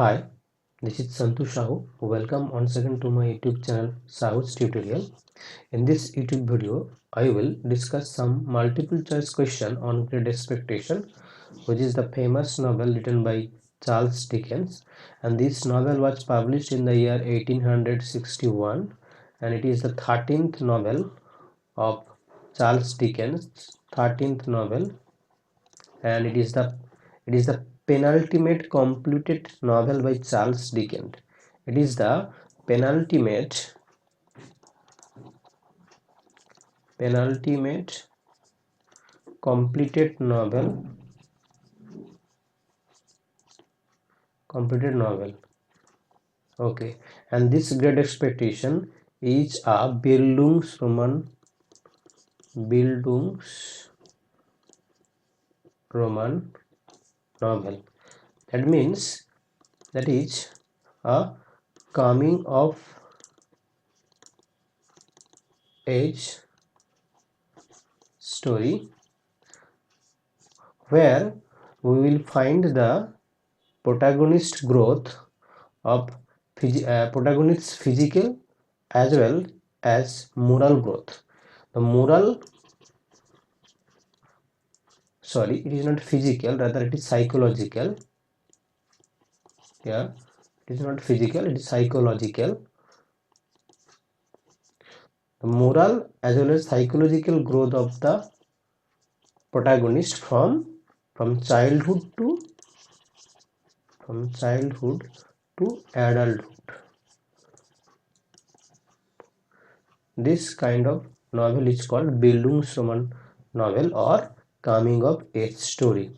Hi, this is Santu Sahu. Welcome once again to my YouTube channel SAHOO'S tutorial. In this YouTube video, I will discuss some multiple choice question on Great Expectation, which is the famous novel written by Charles Dickens, and this novel was published in the year 1861, and it is the 13th novel of Charles Dickens, 13th novel, and it is the penultimate completed novel by Charles Dickens. It is the penultimate completed novel. Okay, and this Great Expectation is a Bildungsroman novel. That means that is a coming of age story where we will find the protagonist growth of protagonist's physical as well as moral growth. The moral, sorry, it is not physical, rather it is psychological. Yeah, it is not physical, it is psychological. The moral as well as psychological growth of the protagonist from childhood to adulthood. This kind of novel is called Bildungsroman novel or coming of age story,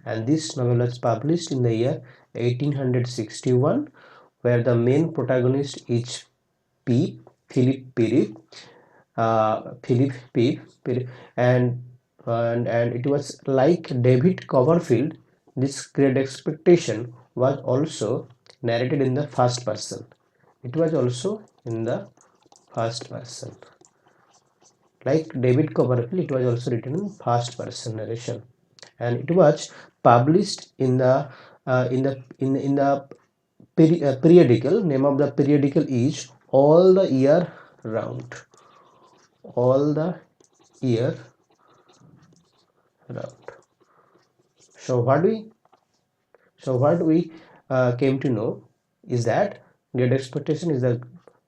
and this novel was published in the year 1861, where the main protagonist is Philip Peep, and it was like David Copperfield. This Great Expectation was also narrated in the first person. It was also in the first person. Like David Copperfield, it was also written in first person narration, and it was published in the periodical. Name of the periodical is All the Year Round. All the Year Round. So what we came to know is that Great Expectation is the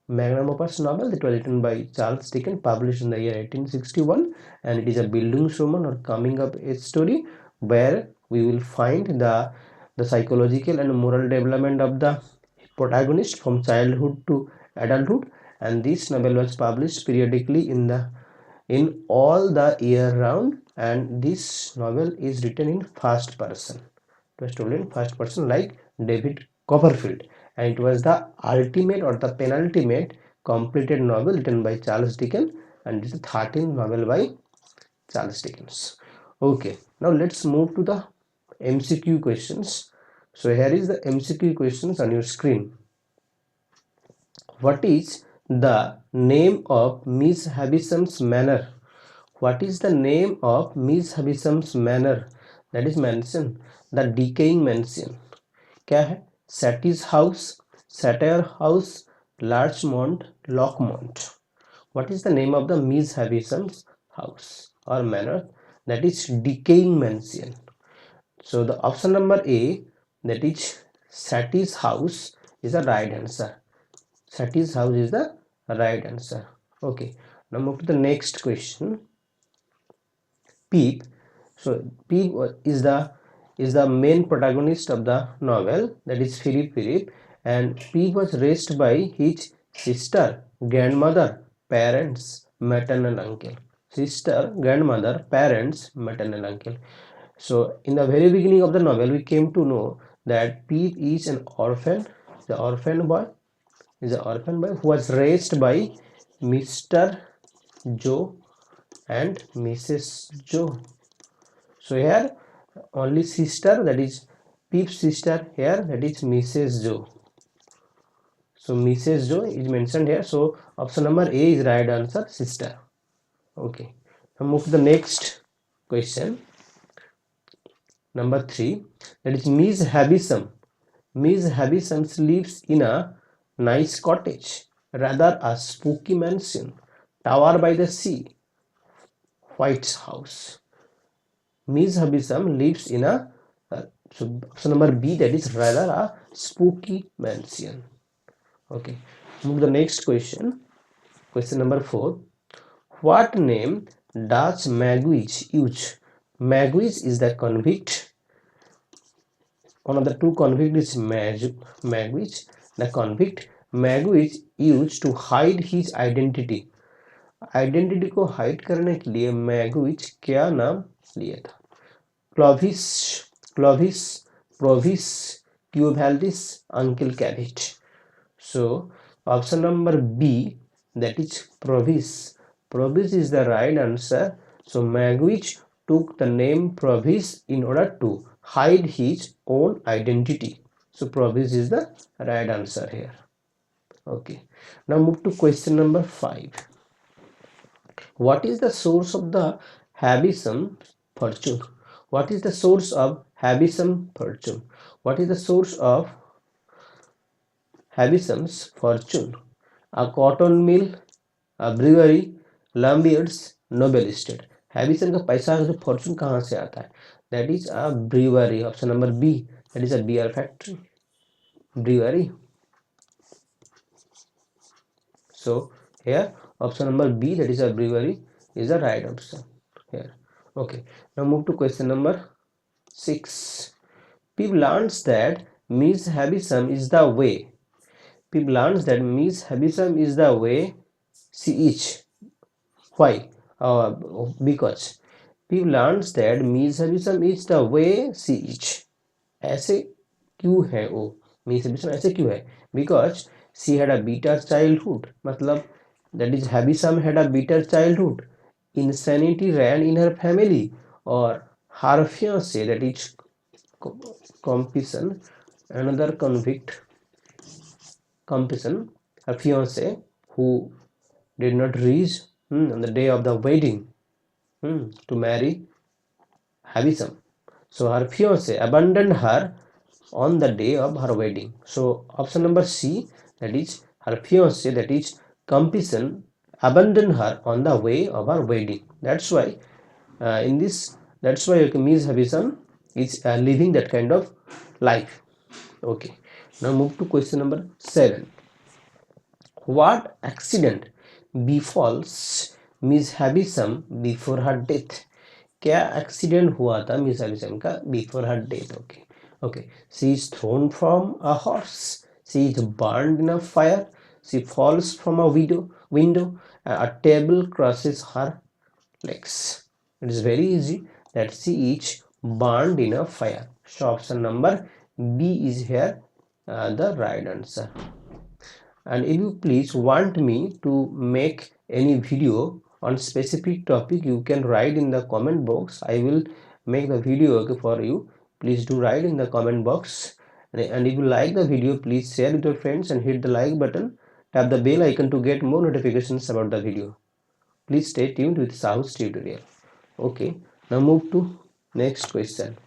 magnum opus novel that was written by Charles Dickens, published in the year 1861, and it is a Bildungsroman or coming of age story where we will find the psychological and moral development of the protagonist from childhood to adulthood, and this novel was published periodically in all the year round, and this novel is written in first person. It was told in first person like David Copperfield, and it was the ultimate or the penultimate completed novel written by Charles Dickens, and it is the 13th novel by Charles Dickens. Okay, now let's move to the MCQ questions. So here is the MCQ questions on your screen. What is the name of Miss Havisham's manor? What is the name of Miss Havisham's manor? That is mansion, the decaying mansion. क्या है? Satis house, Satire house, Larchmont, Lockmont. What is the name of the Miss Havisham's house or manor? That is decaying mansion. So the option number A, that is Satis house, is the right answer. Satis house is the right answer. Okay, now move to the next question. Peep. So Peep is the main protagonist of the novel, that is Philip Peep, and Peep was raised by his sister, grandmother, parents, maternal uncle. Sister, grandmother, parents, maternal uncle. So in the very beginning of the novel, we came to know that Peep is an orphan. The orphan boy is an orphan boy who was raised by Mr. Joe and Mrs. Joe. So here only sister, that is Peep's sister here, that is Mrs. Joe. So Mrs. Joe is mentioned here. So option number A is right answer, sister. Okay. Now move to the next question. Number 3, that is Miss Havisham Miss Havisham lives in a nice cottage, rather a spooky mansion, tower by the sea, White House. Miss Havisham lives in a so option number B, that is rather a spooky mansion. Okay, move to the next question. Question number 4. What name does Magwitch use? Magwitch is the convict. One of the two convict is Magwitch. The convict Magwitch used to hide his identity. Identity को hide करने के लिए Magwitch क्या नाम लिया था? Clovis, Clovis, Provis, क्यूवेल्डिस, uncle कैविट. So option number B, that is Provis. Provis is the right answer. So Magwitch took the name Provis in order to hide his own identity. So Provis is the right answer here. Okay, now move to question number 5. What is the source of the Havisham fortune? What is the source of Havisham fortune? What is the source of Havisham's fortune? A cotton mill, a brewery, lumberyards, noble estate. Havisham का पैसा का जो fortune कहाँ से आता है? That is a brewery. Option number B. That is a beer factory. Brewery. So here option number B, that is a brewery, is the right option here. Okay. Now move to question number 6. Pip learns that Miss Havisham is the way. Pip learns that Miss Havisham is the way she is. Why? Because Pip learns that Miss Havisham is the way she is. ऐसे क्यों है वो? Miss Havisham ऐसे क्यों है? Because she had a bitter childhood. मतलब that is Havisham had a bitter childhood. Insanity ran in her family. और her fiancé, that is Compison, another convict, Compison, a fiancé who did not reach on the day of the wedding to marry Havisham. So her fiancé abandoned her on the day of her wedding. So option number C, that is her fiancé, that is Compison, abandoned her on the way of her wedding. That's why that's why Miss Havisham is living that kind of life. Okay, now move to question number 7. What accident befalls Miss Havisham before her death? क्या accident हुआ था miss हैविशम का before her death? Okay, she is thrown from a horse, she is burned in a fire, she falls from a window, a table crushes her legs. It is very easy that she is burned in a fire. So option number B is here the right answer. And if you please want me to make any video on specific topic, you can write in the comment box. I will make the video for you. Please do write in the comment box. And if you like the video, please share with your friends and hit the like button. Tap the bell icon to get more notifications about the video. Please stay tuned with SAHOO'S tutorial. Okay, now move to next question.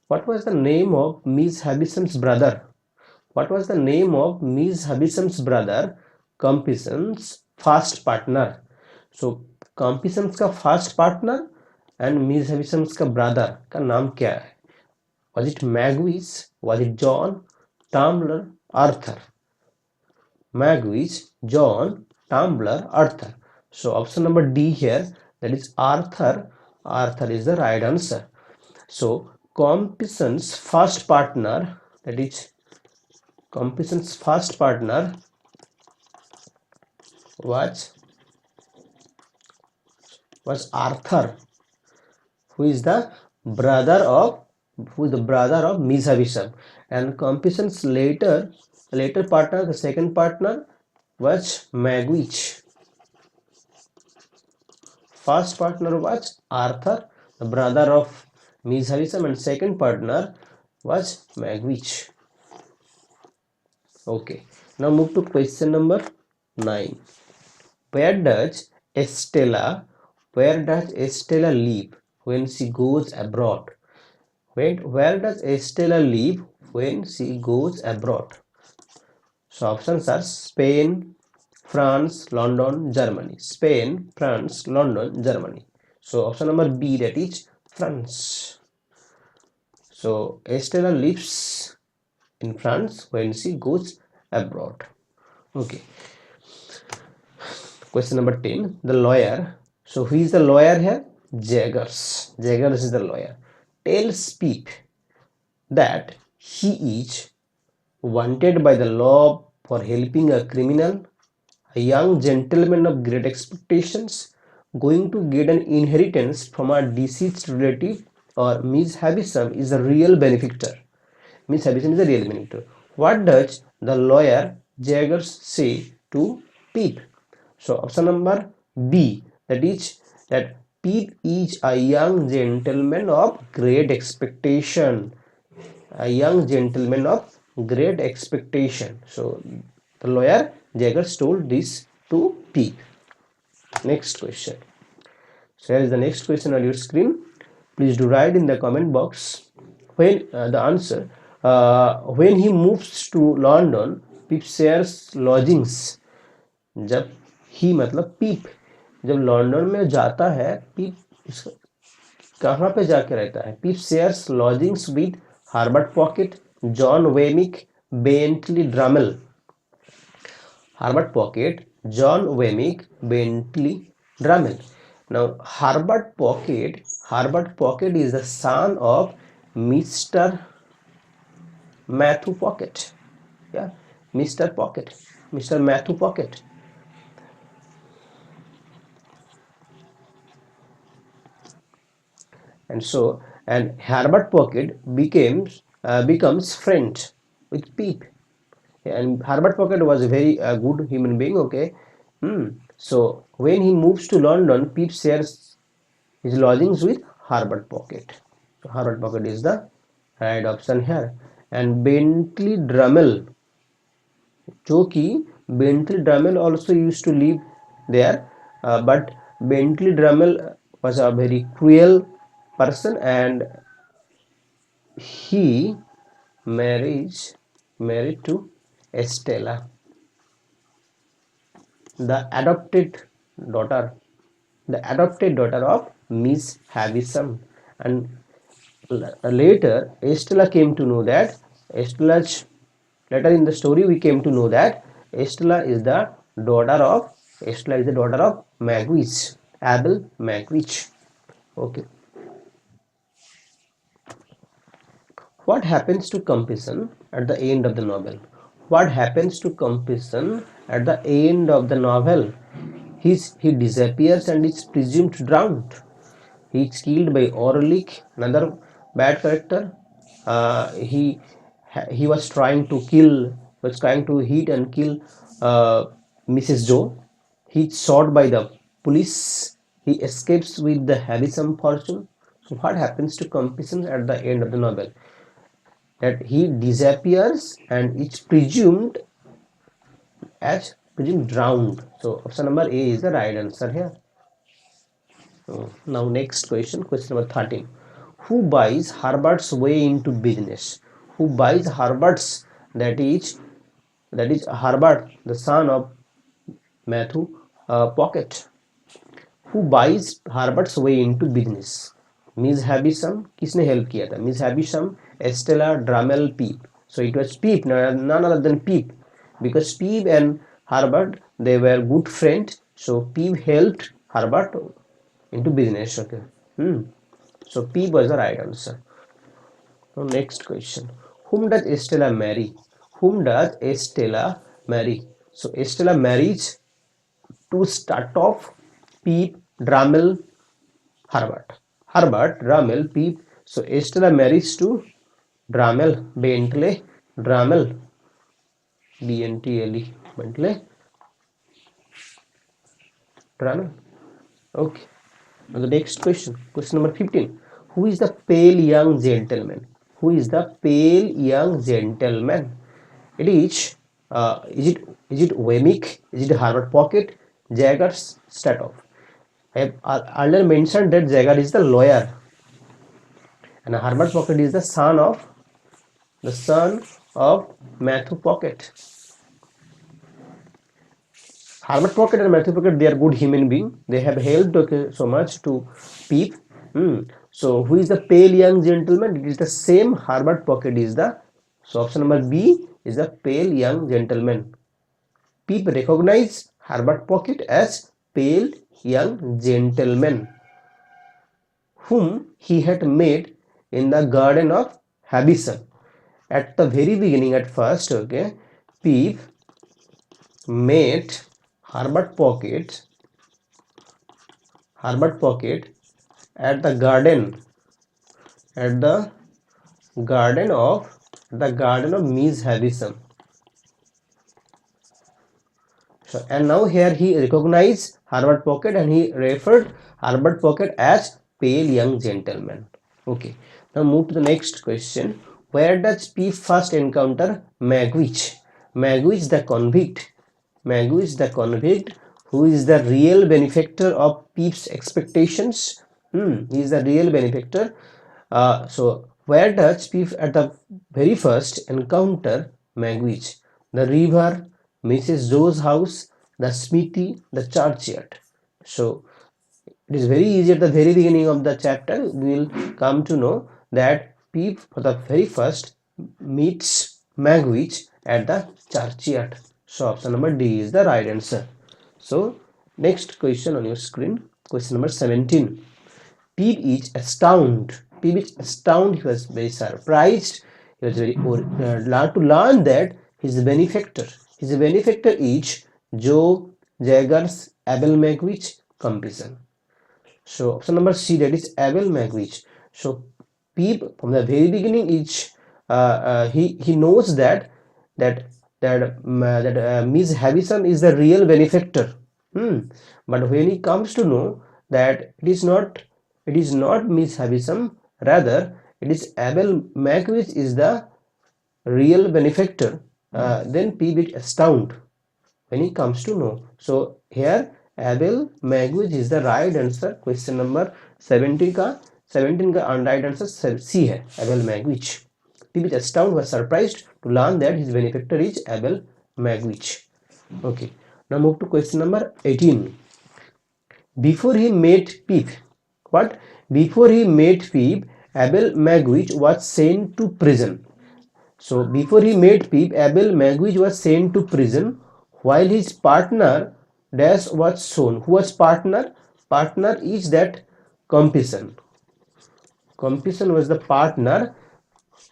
What was the name of Miss Havisham's brother? What was the name of Miss Havisham's brother, Compison's first partner? So Compison's का first partner and Miss Havisham's का brother का नाम क्या है? Was it Magwitch? Was it John, Tumbler, Arthur? Magwitch, John, Tumbler, Arthur. So option number D here, that is Arthur. Arthur is the right answer. So Compison's first partner, that is Compison's first partner was Arthur, who is the brother of Miss Havisham, and Compison's later partner, the second partner, was Magwitch. First partner was Arthur, the brother of Miss Havisham, and second partner was Magwitch. Okay, now move to question number 9. Where does Estella live when she goes abroad? Where does Estella live when she goes abroad? So options are Spain, France, London, Germany. Spain, France, London, Germany. So option number B, that is France. So Estella lives in France when she goes abroad. Okay. Question number 10. The lawyer. So who is the lawyer here? Jaggers. Jaggers is the lawyer. Tells Pip that he is wanted by the law for helping a criminal, a young gentleman of great expectations, going to get an inheritance from a deceased relative, or Miss Havisham is a real benefactor. Miss Havisham is a real benefactor. What does the lawyer Jaggers say to Pip? So option number B, that is that Pip is a young gentleman of great expectation. A young gentleman of great expectation. So the lawyer Jaggers told this to Pip. Next question. So here is the next question on your screen. Please do write in the comment box when the answer. When he moves to London, Pip shares lodgings. जब ही मतलब पीप जब London में जाता है, पीप कहाँ पे जाके रहता है? Pip shares lodgings with Herbert Pocket, John Wemmick, Bentley Drummle. Herbert Pocket, John Wemmick, Bentley Drummond. Now, Herbert Pocket is the son of Mr. Matthew Pocket. Yeah, Mr. Pocket, Mr. Matthew Pocket. And Herbert Pocket becomes friend with Pip. And Herbert Pocket was a very good human being. Okay. So when he moves to London, Pip shares his lodgings with Herbert Pocket. So Herbert Pocket is the right option here. And Bentley Drummel, जो कि Bentley Drummel also used to live there, but Bentley Drummel was a very cruel person, and he married to Estella, the adopted daughter of Miss Havisham. And later Estella came to know that later in the story we came to know that Estella is the daughter of Magwitch, Abel Magwitch. Okay. What happens to Compeyson at the end of the novel? What happens to Compeyson at the end of the novel? He disappears and is presumed drowned. He is killed by Orlick, another bad character. He was trying to hit and kill Mrs. Joe. He is shot by the police. He escapes with the Havisham fortune. So what happens to Compeyson at the end of the novel? That he disappears and is presumed drowned. So option number A is the right answer here. Now next question number 13. Who buys Herbert's way into business? Who buys Herbert's, that is Herbert, the son of Matthew Pocket. Who buys Herbert's way into business? Miss Havisham. किसने help किया था? Miss Havisham, Estella, Drummel, Pip. So it was Pip, none other than Pip, because Pip and Herbert, they were good friends. So Pip helped Herbert into business. Okay. So P was the right answer. Now next question. Whom does Estella marry? Whom does Estella marry? So Estella marries, to start off, Pip, Drummel, Herbert. Herbert, Drummel, Pip. So Estella marries to Drummel, Bentley, Drummel, Bentley, Bentley, Drummel. Okay. Now the next question number 15. Who is the pale young gentleman? Who is the pale young gentleman? It is it Wemmick? Is it Herbert Pocket? Jaggers? Statoff? I have earlier mentioned that Jagger is the lawyer and Herbert Pocket is the son of the son of Matthew Pocket. Herbert Pocket and Matthew Pocket, they are good human being. They have helped, okay, so much to Pip. So who is the pale young gentleman? It is the same Herbert Pocket is the. So option number B is the pale young gentleman. Pip recognized Herbert Pocket as pale young gentleman whom he had met in the garden of Habison. At the very beginning, at first, okay, Pip met Herbert Pocket at the garden of Miss Havisham. So, and now here he recognized Herbert Pocket and he referred Herbert Pocket as pale young gentleman. Okay. Now move to the next question. Where does Pip first encounter Magwitch? Magwitch the convict. Magwitch the convict, who is the real benefactor of Pip's expectations. He is the real benefactor. So where does Pip at the very first encounter Magwitch? The river, Mrs. Joe's house, the smithy, the churchyard. So it is very easy at the very beginning of the chapter. We will come to know that Pip for the very first meets Magwitch at the churchyard. So option number D is the right answer. So next question on your screen, question number 17. Pip is astounded. Pip is astounded. He was very surprised. He was very glad to learn that his benefactor is Joe Jagger's Abel Magwitch companion. So option number C, that is Abel Magwitch. So Pip from the very beginning he knows that Miss Havisham is the real benefactor. But when he comes to know that it is not Miss Havisham, rather it is Abel Magwitch is the real benefactor, then Pip is astounded when he comes to know. So here Abel Magwitch is the right answer. Question number 17 का right answer C है, Abel Magwitch. Pip is astounded, was surprised to learn that his benefactor is Abel Magwitch. Okay, now move to question number 18. Before he met Pip, Abel Magwitch was sent to prison. So before he met Pip, Abel Magwitch was sent to prison while his partner Dash was shown. Who was partner? Partner is that Compison. Compison was the partner.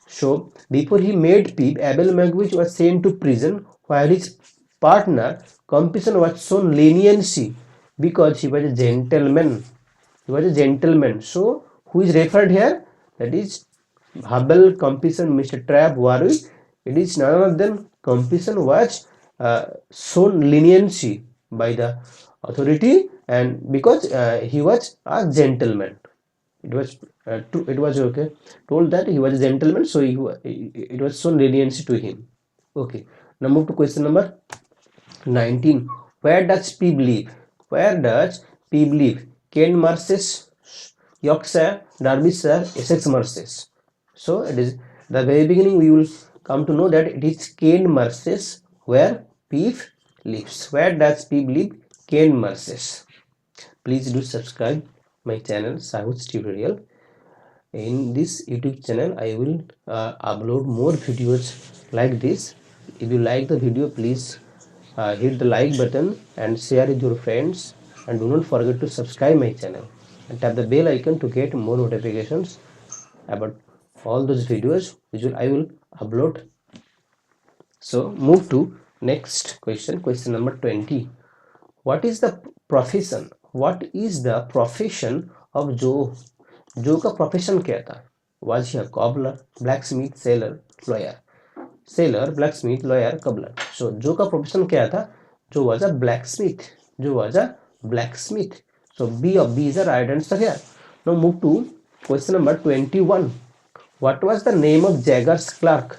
So before he met Pip, Abel Magwitch was sent to prison while his partner Compison was shown leniency because he was a gentleman. So who is referred here? That is Hubble, Compison, Mr. Trapp, Warwick. It is none other than Compison was shown leniency by the authority, and because he was a gentleman. It was told that he was a gentleman, so it was shown leniency to him. Okay, now move to question number 19. Where does Pip live? Kent Merses, Yorkshire, Derbyshire, Essex Merses. So it is the very beginning we will come to know that it is Kent Merses where Pip lives. Where does Pip live? Kent Merses. Please do subscribe my channel SAHOO'S tutorial. In this YouTube channel I will upload more videos like this. If you like the video, please hit the like button and share with your friends, and do not forget to subscribe my channel and tap the bell icon to get more notifications about all those videos which I will upload. So move to next question, question number 20. What is the profession of Joe? Joe का profession क्या था? Was he a cobbler, blacksmith, sailor, lawyer? Sailor, blacksmith, lawyer, cobbler. So Joe का profession क्या था? Joe was a blacksmith. So B is the right answer here. Now move to question number 21. What was the name of Jagger's clerk?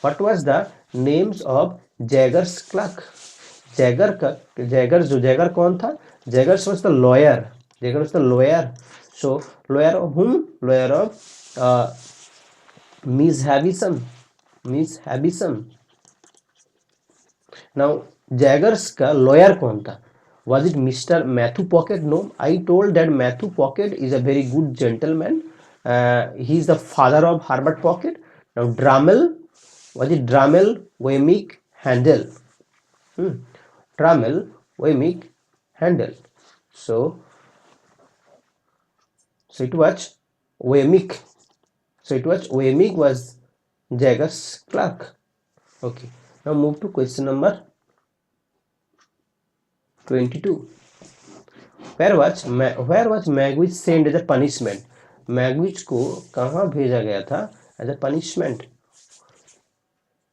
What was the names of Jagger's clerk? Jagger कौन था? Jaggers was the lawyer. So lawyer of whom? Lawyer of Miss Havisham. Miss Havisham. Now, Jaggers का lawyer कौन था? Was it Mr. Matthew Pocket? No, I told that Matthew Pocket is a very good gentleman. He is the father of Herbert Pocket. Now, Drummel, was it Drummel, Wemmick, Handel? Drummel, Wemmick, Handel. So it was Wemmick. So it was Wemmick was Jaggers' clerk. Okay. Now move to question number 22. Where was Magwitch sent as a punishment? Magwitch को कहाँ भेजा गया था as a punishment?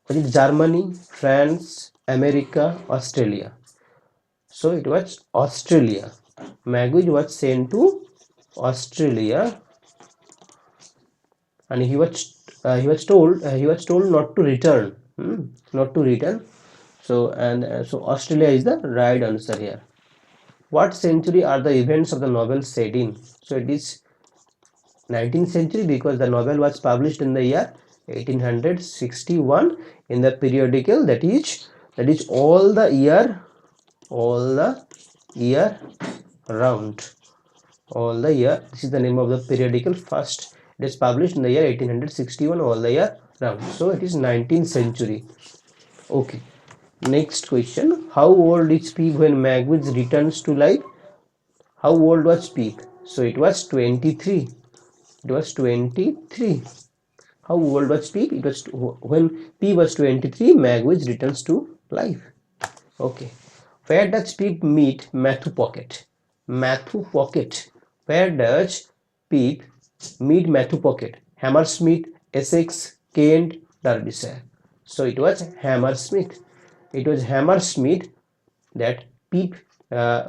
Was it Germany, France, America, Australia? So it was Australia. Magwitch was sent to Australia, and he was told not to return. Not to return. So Australia is the right answer here. What century are the events of the novel set in? So it is 19th century because the novel was published in the year 1861 in the periodical that is all the year round. All the year, this is the name of the periodical. First it is published in the year 1861 all the year round. So it is 19th century. Okay, next question. How old is Peep when Magwitch returns to life? How old was Peep? So it was 23. It was 23. How old was Peep? It was when Peep was 23, Magwitch returns to life. Okay. Where does Peep meet Matthew Pocket? Matthew Pocket. Where does Peep meet Matthew Pocket? Hammersmith, Essex, Kent, Derbyshire. So it was Hammersmith. It was Hammersmith that Peep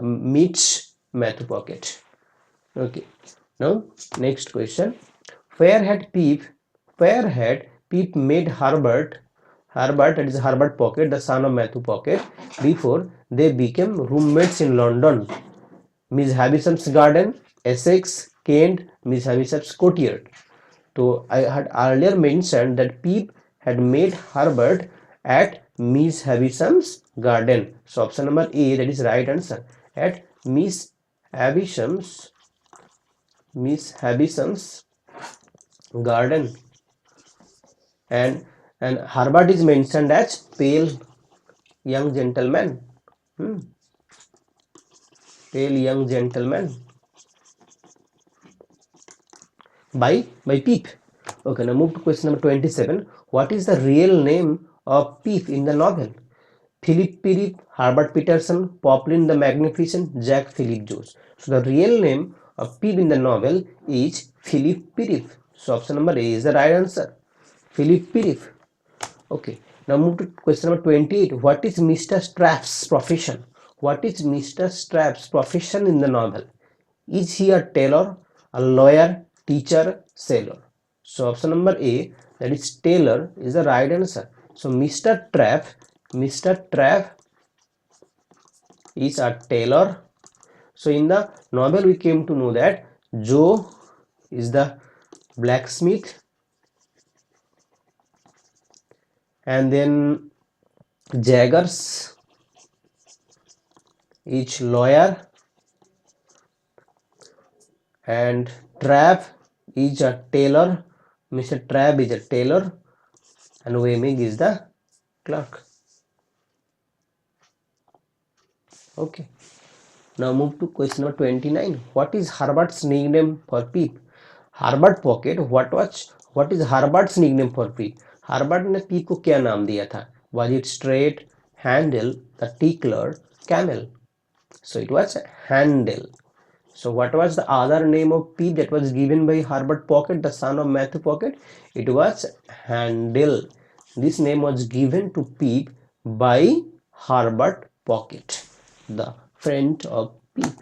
meets Matthew Pocket. Okay. Now next question. Where had Peep met Herbert, that is Herbert Pocket, the son of Matthew Pocket, before they became roommates in London? Miss Havisham's garden, Essex, Kent, Miss Havisham's courtyard. So I had earlier mentioned that Peep had met Herbert at Miss Havisham's garden. So option number A, that is right answer. At Miss Havisham's garden. And Herbert is mentioned as pale young gentleman. Pale young gentleman by Peep. Okay, now move to question number 27. What is the real name of Peep in the novel? Philip Pirip, Herbert Peterson, Poplin the Magnificent, Jack Philip Jones. So the real name of Peep in the novel is Philip Pirip. So option number A is the right answer. Philip Pirip. Okay, now move to question number 28. What is Mr. Straff's profession? What is Mr. Straff's profession in the novel? Is he a tailor, a lawyer, teacher, sailor? So option number A, that is tailor, is the right answer. So Mr. Trapp is a tailor. So in the novel we came to know that Joe is the blacksmith, and then Jaggers is lawyer, and Trapp is a tailor. Mr. Trapp is a tailor, and Wemmick is the clerk. Okay, now move to question number 29. What is Herbert's nickname for Peep? Herbert Pocket. What is Herbert's nickname for Peep? Herbert ने Peep को क्या नाम दिया था? Was it Straight, Handel, the Tickler, Camel? So it was Handel. So what was the other name of Peep that was given by Herbert Pocket, the son of Matthew Pocket? It was Handel. This name was given to Peep by Herbert Pocket, the friend of Peep.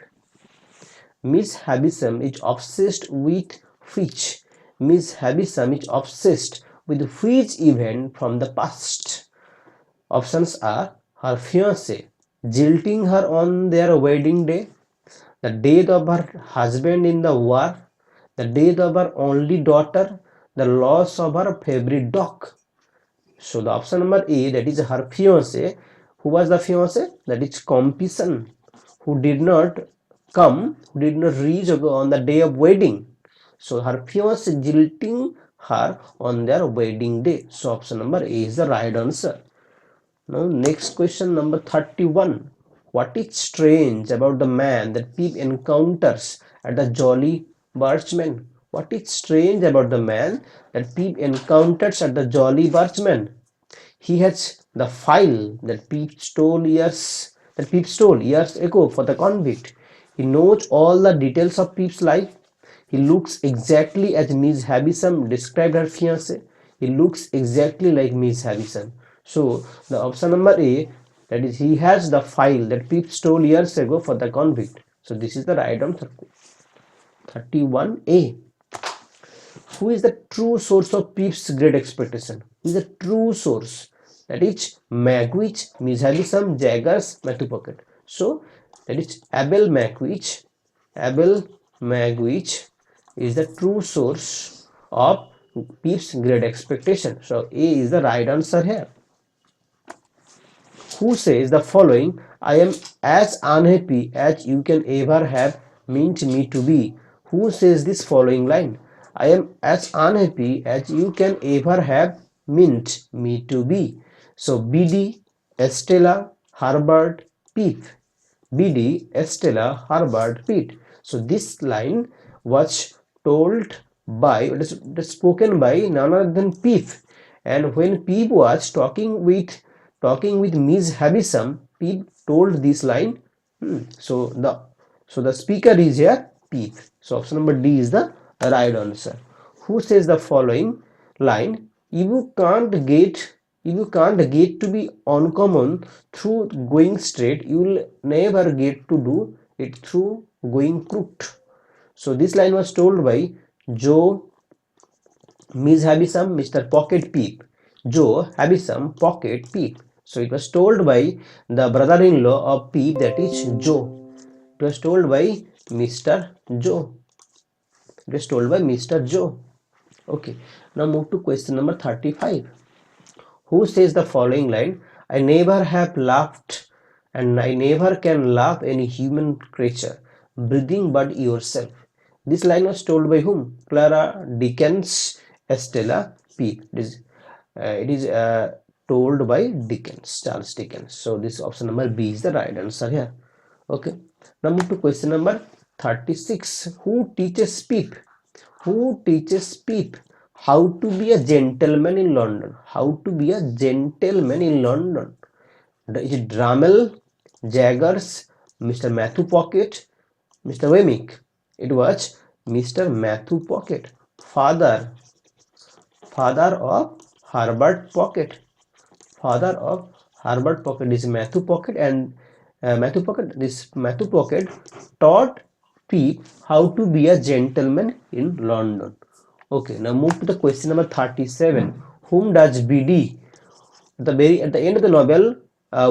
Miss Havisham is obsessed with which? Miss Havisham is obsessed with which event from the past? Options are her fiancé jilting her on their wedding day, the death of her husband in the war, the death of her only daughter, the loss of her favorite dog. So the option number A, that is her fiance. Who was the fiance? That is Compison, who did not come, who did not reach on the day of wedding. So her fiance jilting her on their wedding day. So option number A is the right answer. Now next question, number 31. What is strange about the man that Pip encounters at the Jolly Birchman? What is strange about the man that Pip encounters at the Jolly Birchman? He has the file that Pip stole years ago for the convict. He knows all the details of Pip's life. He looks exactly as Miss Havisham described her fiancé. He looks exactly like Miss Havisham. So the option number A, that is, he has the file that Pip stole years ago for the convict. So this is the right answer. 31A. Who is the true source of Pip's great expectation? Who is the true source? That is Magwitch, Miss Havisham, Jaggers, Matthew Pocket. So that is Abel Magwitch. Abel Magwitch is the true source of Pip's great expectation. So A is the right answer here. Who says the following? I am as unhappy as you can ever have meant me to be. Who says this following line? I am as unhappy as you can ever have meant me to be. So BD, Estella, Herbert, Pip. BD, Estella, Herbert, Pete. So this line was told by, it is spoken by none other than Pip. And when Pip was talking with Miss Havisham, Pip told this line. So the speaker is here Pip. So option number D is the right answer. Who says the following line? If you can't get to be uncommon through going straight, you will never get to do it through going crooked. So this line was told by Joe, Miss Havisham, Mr. Pocket Pip. Joe, Havisham, Pocket Pip. So it was told by the brother-in-law of Pip, that is Joe. It was told by Mr. Joe. It was told by Mr. Joe. Okay. Now move to question number 35. Who says the following line? I never have laughed and I never can laugh any human creature breathing but yourself. This line was told by whom? Clara Dickens, Estella P. It is told by Dickens, Charles Dickens. So this option number B is the right answer here. Okay. Now move to question number 36. Who teaches Pip? Who teaches Pip how to be a gentleman in London? How to be a gentleman in London? Is it Drummel, Jaggers, Mr. Matthew Pocket, Mr. Wemmick? It was Mr. Matthew Pocket, father of Herbert Pocket. Father of Herbert Pocket is Matthew Pocket, and Matthew Pocket taught Pip how to be a gentleman in London. Okay, now move to the question number 37. Whom does BD? At the end of the novel,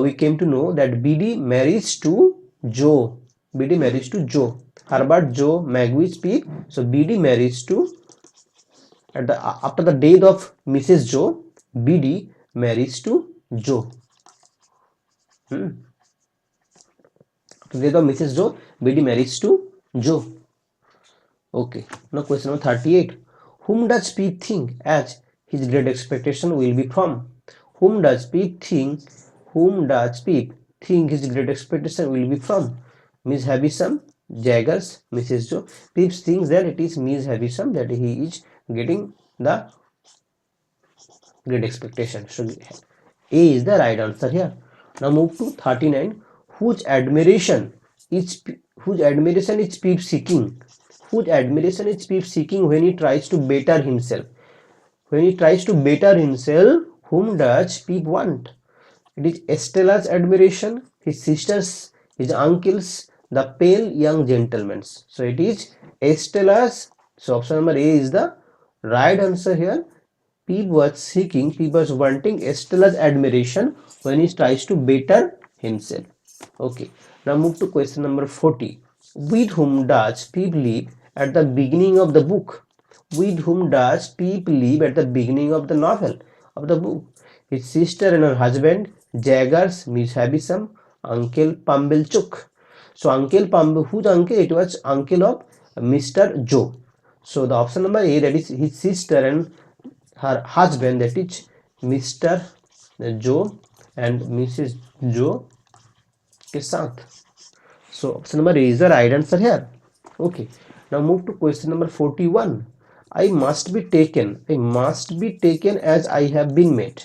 we came to know that BD marries to Joe. BD marries to Joe. Herbert, Joe, Magwitch, Pip. So BD marries to, after the death of Mrs. Joe, BD marries to Joe. After the death of Mrs. Joe, BD marries to Joe. Okay, now question number 38. Whom does Pip think as his great expectation will be from? Whom does Pip think his great expectation will be from? Miss Havisham, Jaggers, Mrs. Joe. Pip thinks that it is Miss Havisham that he is getting the great expectation. So A is the right answer here. Now move to 39. Whose admiration is Pip seeking? Whose admiration is Pip seeking when he tries to better himself? When he tries to better himself, whom does Pip want? It is Estella's admiration, his sisters, his uncles, the pale young gentlemen. So it is Estella's. So option number A is the right answer here. Pip was wanting Estella's admiration when he tries to better himself. Okay, now move to question number 40. With whom does Pip live at the beginning of the book? With whom does Pip live at the beginning of the novel, of the book? his sister and her husband, Jaggers, Miss Havisham, Uncle Pumblechook. So Uncle Pumble, whose uncle? It was uncle of Mr. Joe. So the option number A, that is his sister and her husband, that is Mr. Joe and Mrs. Joe के साथ. So option number A is the right answer here. Okay. Now move to question number 41. I must be taken as I have been made.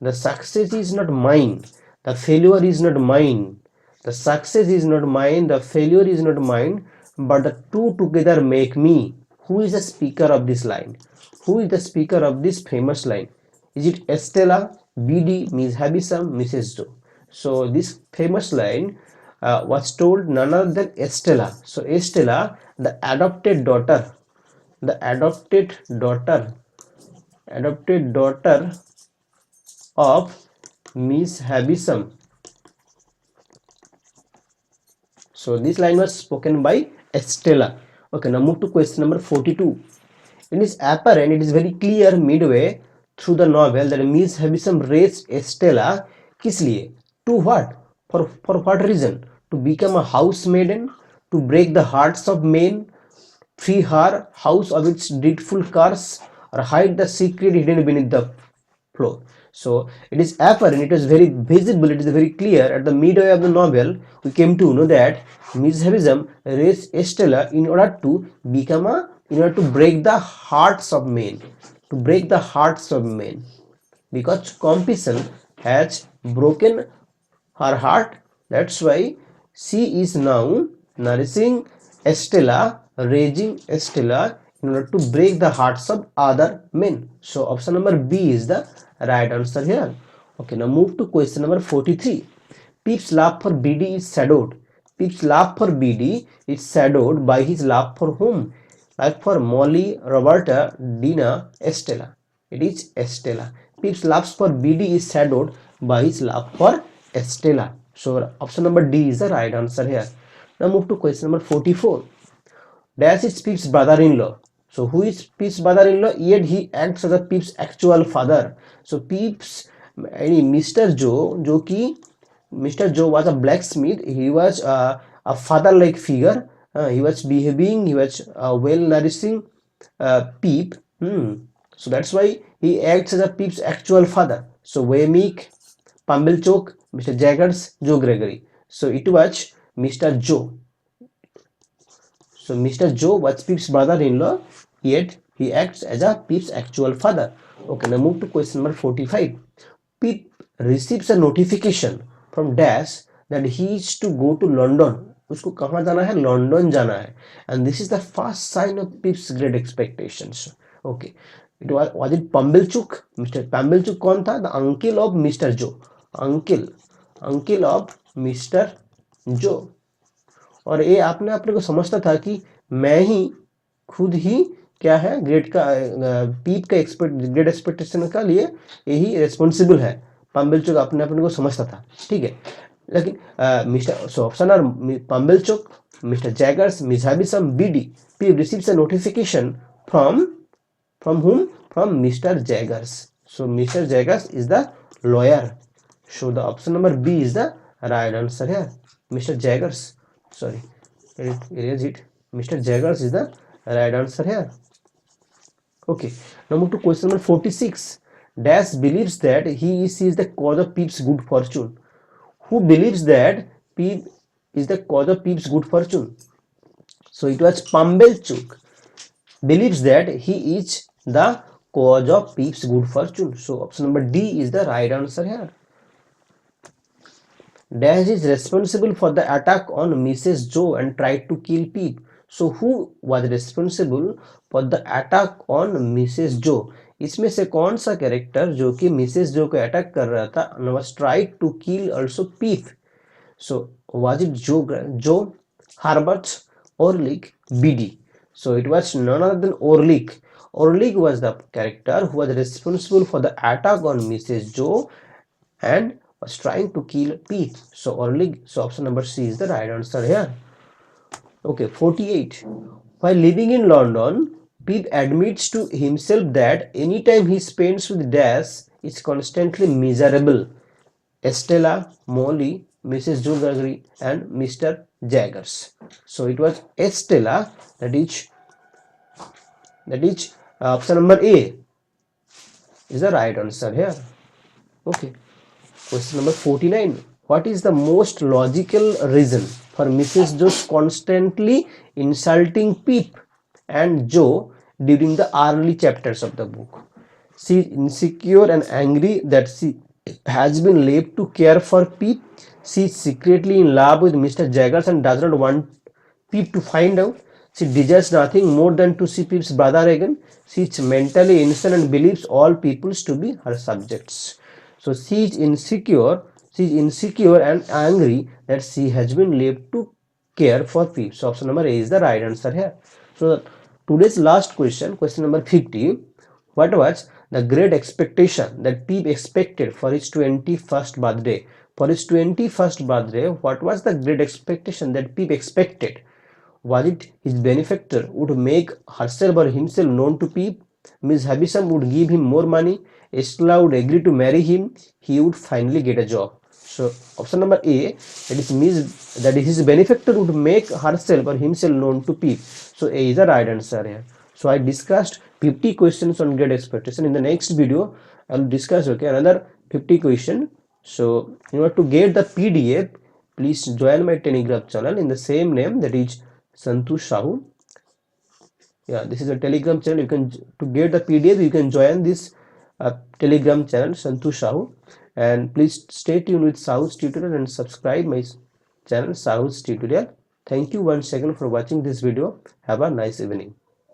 The success is not mine. The failure is not mine. The success is not mine. The failure is not mine. But the two together make me. Who is the speaker of this line? Who is the speaker of this famous line? Is it Estella, BD, Miss Havisham, Mrs. Joe? So this famous line was told none other than Estella. So Estella, the adopted daughter of Miss Havisham. So this line was spoken by Estella. Okay, now move to question number 42. It is apparent, it is very clear midway through the novel that Miss Havisham raised Estella. किस लिए? To what? For what reason? To become a housemaiden, to break the hearts of men, free her house of its dreadful curse, or hide the secret hidden beneath the floor. So it is apparent, it is very visible, it is very clear at the midway of the novel. We came to know that Miss Havisham raised Estella in order to break the hearts of men, because compassion has broken her heart. That's why she is now nourishing Estella, raising Estella in order to break the hearts of other men. So option number B is the right answer here. Okay, now move to question number 43. Pip's love for BD is shadowed. Pip's love for BD is shadowed by his love for whom? Like for Molly, Roberta, Dina, Estella. It is Estella. Pip's love for BD is shadowed by his love for Estella. So option number D is the right answer here. Now move to question number 44. Dash is Pip's brother-in-law. So who is Pip's brother-in-law? Yet he acts as a Pip's actual father. So Pip's Mr. Joe, Mr. Joe was a blacksmith. He was a father-like figure. He was behaving. He was well nourishing Pip. So that's why he acts as a Pip's actual father. So Waymeek, Pumblechook, Mr. Jaggers, Joe Gregory. So it was Mr. Joe. So Mr. Joe was Pip's brother-in-law, yet he acts as a Pip's actual father. Okay, now move to question number 45. Pip receives a notification from Dash that he is to go to London. उसको कहाँ जाना है? London जाना है. And this is the first sign of Pip's great expectations. Okay. Was it Pumblechook? Mr. Pumblechook कौन था? The uncle of Mr. Joe. Uncle of Mr. Joe. और ये आपने अपने को समझता था कि मैं ही खुद ही क्या है ग्रेड का पीप का ग्रेड एक्सपेक्टेशन का लिए यही रिस्पॉन्सिबल है. पंबलचुक अपने को समझता था. ठीक है, लेकिन mister so option are Pumblechook, mister Jaggers, Miss Havisham, Biddy. Pip receives a notification from whom? From Mr. Jaggers. So Mr. Jaggers is the lawyer. So the option number B is the right answer here. Mr. Jaggers. Sorry, erase it. Mr. Jaggers is the right answer here. Okay, now move to question number 46. Dash believes that he is the cause of Pip's good fortune. Who believes that Pip is the cause of Pip's good fortune? So it was Pumblechook believes that he is the cause of Pip's good fortune. So option number D is the right answer here. Dash is responsible for the attack on Mrs. Joe and tried to kill Pip. So who was responsible for the attack on Mrs. Joe? इसमें से कौन सा character जो कि Mrs जो को attack कर रहा था was tried to kill also Pip? So was it Joe, Herbert, Orlick, BD? So it was none other than Orlick. Orlick was the character who was responsible for the attack on Mrs. Joe and was trying to kill Pip. So Orlick. So option number C is the right answer here. Okay, 48. While living in London, Pip admits to himself that anytime he spends with Dash is constantly miserable. Estella, Molly, Mrs. Jugagri, and Mr. Jaggers. So it was Estella, that is option number A is the right answer here. Okay. Question number 49. What is the most logical reason for Mrs. Joe's constantly insulting Pip and Joe during the early chapters of the book? She is insecure and angry that she has been left to care for Pip. She is secretly in love with Mr. Jaggers and does not want Pip to find out. She desires nothing more than to see Pip's brother again. She is mentally insane and believes all peoples to be her subjects. So she is insecure and angry that she has been left to care for Pip. So option number A is the right answer here. So today's last question, question number 50. What was the great expectation that Pip expected for his 21st birthday? For his 21st birthday, what was the great expectation that Pip expected? Was it his benefactor would make herself or himself known to Pip? Miss Havisham would give him more money. Estella would agree to marry him. He would finally get a job. So option number A, that is his benefactor would make herself or himself known to Pip. So A is the right answer here. So I discussed 50 questions on great expectation. In the next video, I will discuss another 50 question. So in order to get the PDF, please join my Telegram channel in the same name, that is Santosh Sahu. Yeah, this is a Telegram channel. You can, to get the PDF, you can join this Telegram channel Santosh Sahu, and please stay tuned with Sahu's tutorial and subscribe my channel Sahu's tutorial. Thank you once again for watching this video. Have a nice evening.